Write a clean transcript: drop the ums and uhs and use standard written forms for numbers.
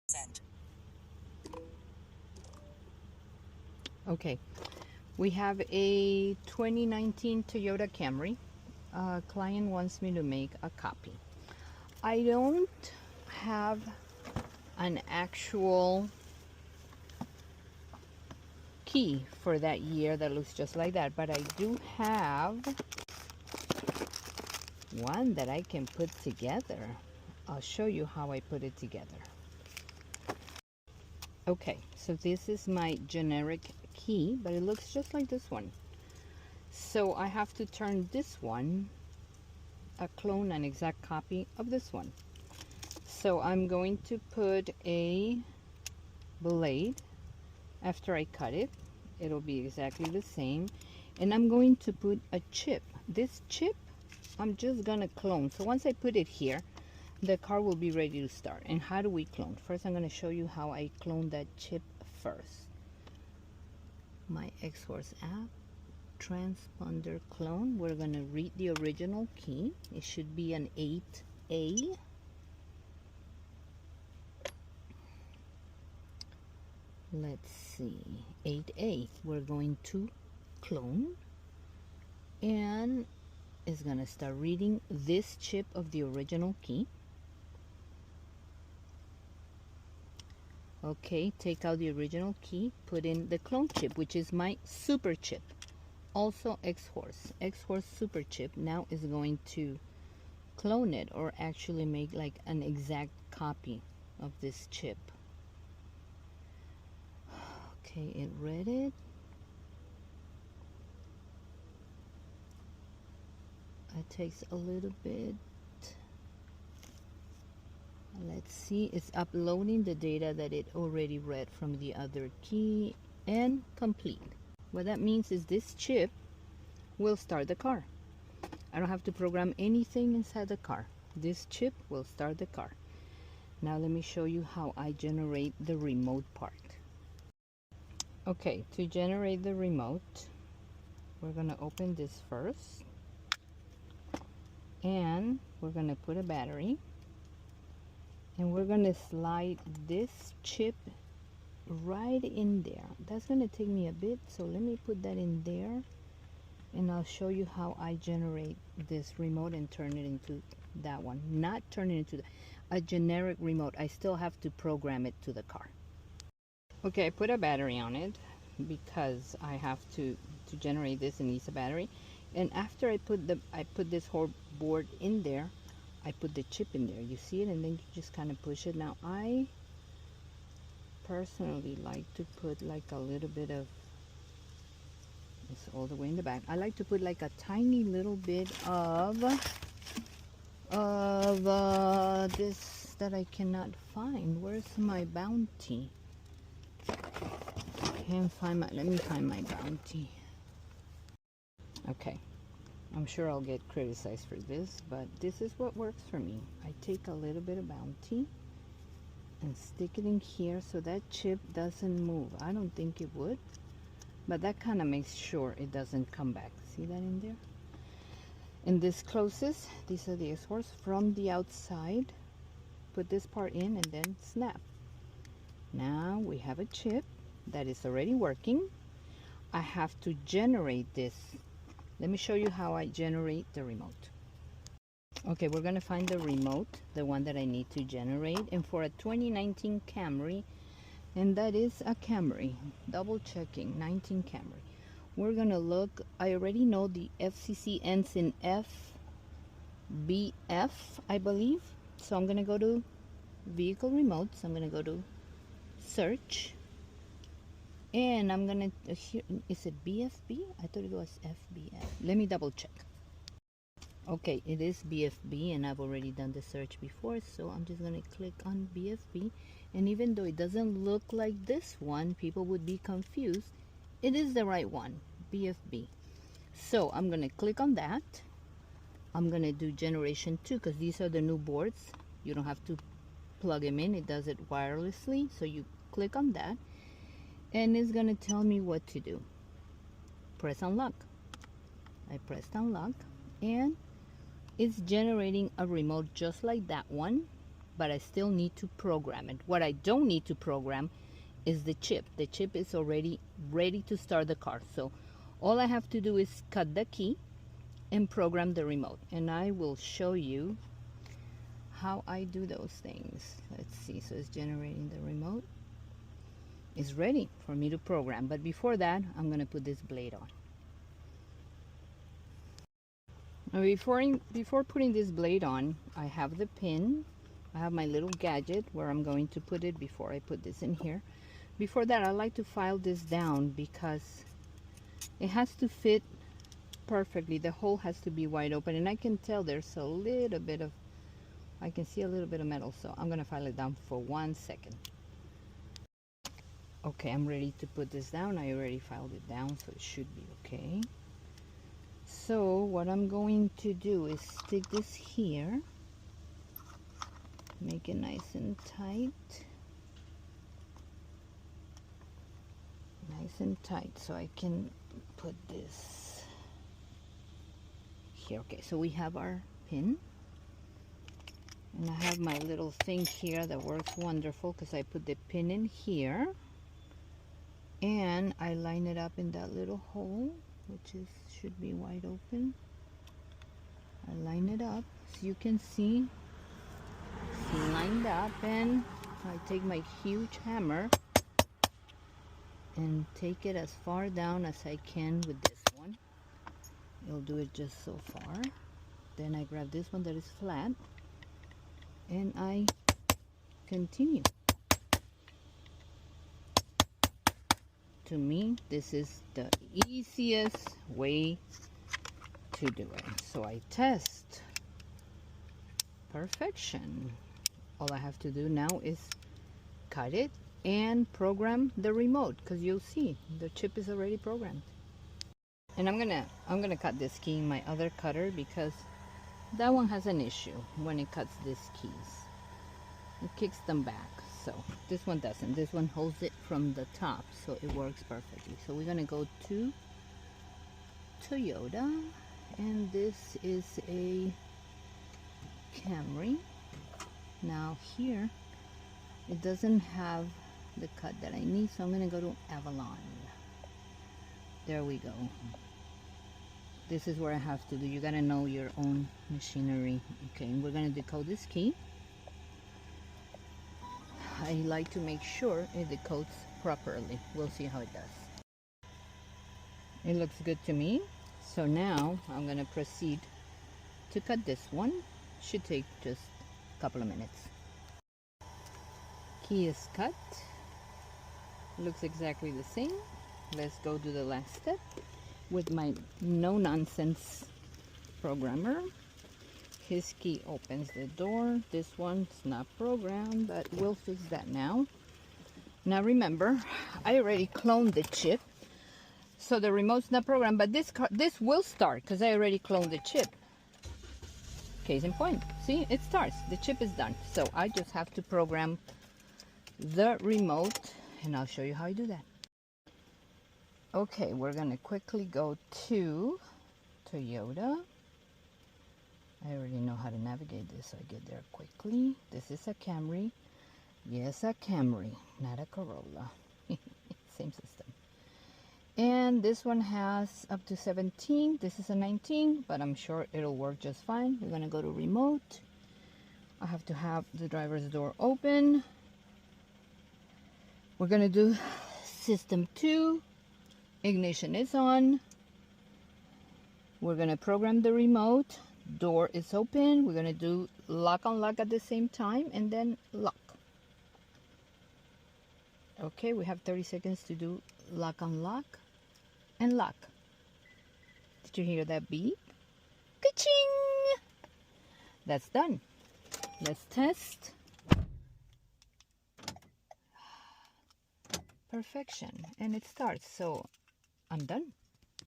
Send. Okay, we have a 2019 Toyota Camry. Client wants me to make a copy. I don't have an actual key for that year that looks just like that, but I do have one that I can put together. I'll show you how I put it together. Okay, so this is my generic key, but it looks just like this one. So I have to turn this one a clone, an exact copy of this one. So I'm going to put a blade after I cut it. It'll be exactly the same. And I'm going to put a chip. This chip, I'm just gonna clone. So once I put it here, the car will be ready to start. And how do we clone? First, I'm gonna show you how I clone that chip first. My X-Force app, transponder clone. We're gonna read the original key. It should be an 8A. Let's see, 8A. We're going to clone, and it's gonna start reading this chip of the original key. Okay, take out the original key, put in the clone chip, which is my super chip. Also X-Force super chip now is going to clone it, or actually make like an exact copy of this chip. Okay, it read it. It takes a little bit. Let's see, it's uploading the data that it already read from the other key, and complete. What that means is this chip will start the car. I don't have to program anything inside the car. This chip will start the car. Now let me show you how I generate the remote part. Okay, to generate the remote, we're gonna open this first, and we're gonna put a battery, and we're gonna slide this chip right in there. That's gonna take me a bit, so let me put that in there, and I'll show you how I generate this remote and turn it into that one. Not turn it into a generic remote. I still have to program it to the car. Okay, I put a battery on it because I have to generate this. It needs a battery. And after I put this whole board in there, I put the chip in there. You see it, and then you just kind of push it. Now I personally like to put like a little bit of, it's all the way in the back. I like to put like a tiny little bit of this that I cannot find. Where's my bounty? Can't find my, let me find my bounty. Okay, I'm sure I'll get criticized for this, but this is what works for me. I take a little bit of bounty and stick it in here so that chip doesn't move. I don't think it would, but that kind of makes sure it doesn't come back. See that in there? And this closes, these are the X-Force from the outside. Put this part in and then snap. Now we have a chip that is already working. I have to generate this. Let me show you how I generate the remote. Okay, we're gonna find the remote, the one that I need to generate, and for a 2019 Camry, and that is a Camry, double checking, 19 Camry. We're gonna look, I already know the FCC ends in FBF, I believe. So I'm gonna go to vehicle remotes, I'm gonna go to search, and I'm gonna, here, is it BFB? I thought it was FBF. Let me double check. Okay, it is BFB, and I've already done the search before, so I'm just gonna click on BFB. And even though it doesn't look like this one, people would be confused. It is the right one, BFB. So I'm gonna click on that. I'm gonna do generation 2 because these are the new boards. You don't have to plug them in, it does it wirelessly. So you click on that, and it's gonna tell me what to do. Press unlock. I pressed unlock, and it's generating a remote just like that one, but I still need to program it. What I don't need to program is the chip. The chip is already ready to start the car. So all I have to do is cut the key and program the remote. And I will show you how I do those things. Let's see. So it's generating the remote. It's ready for me to program. But before that, I'm going to put this blade on. Now before putting this blade on, I have the pin. I have my little gadget where I'm going to put it before I put this in here. Before that, I like to file this down because it has to fit perfectly. The hole has to be wide open, and I can tell there's a little bit of, I can see a little bit of metal, so I'm gonna file it down for 1 second. Okay, I'm ready to put this down. I already filed it down, so it should be okay. So what I'm going to do is stick this here, make it nice and tight. Nice and tight, so I can put this here. Okay, so we have our pin, and I have my little thing here that works wonderful because I put the pin in here and I line it up in that little hole, which is should be wide open. I line it up so you can see it's lined up, and I take my huge hammer and take it as far down as I can with this one. It'll do it just so far. Then I grab this one that is flat and I continue. To me, this is the easiest way to do it. So I test perfection. All I have to do now is cut it and program the remote, because you'll see the chip is already programmed. And I'm gonna cut this key in my other cutter because that one has an issue when it cuts these keys. It kicks them back. So this one doesn't. This one holds it from the top, so it works perfectly. So we're gonna go to Toyota, and this is a Camry. Now here it doesn't have the cut that I need, so I'm gonna go to Avalon. There we go. This is where I have to do. You gotta know your own machinery. Okay, and we're gonna decode this key. I like to make sure it decodes properly. We'll see how it does. It looks good to me. So now I'm gonna proceed to cut this one. Should take just a couple of minutes. Key is cut. Looks exactly the same. Let's go to the last step with my no-nonsense programmer. His key opens the door. This one's not programmed, but we'll fix that now. Now remember, I already cloned the chip, so the remote's not programmed, but this will start because I already cloned the chip. Case in point, see, it starts. The chip is done. So I just have to program the remote, and I'll show you how I do that. Okay, we're gonna quickly go to Toyota. I already know how to navigate this, so I get there quickly. This is a Camry. Yes, a Camry, not a Corolla. Same system. And this one has up to 17. This is a 19, but I'm sure it'll work just fine. We're gonna go to remote. I have to have the driver's door open. We're gonna do system 2. Ignition is on. We're gonna program the remote. Door is open. We're gonna do lock unlock at the same time, and then lock. Okay, we have 30 seconds to do lock unlock and lock. Did you hear that beep? Ka-ching! That's done. Let's test. Perfection, and it starts. So I'm done.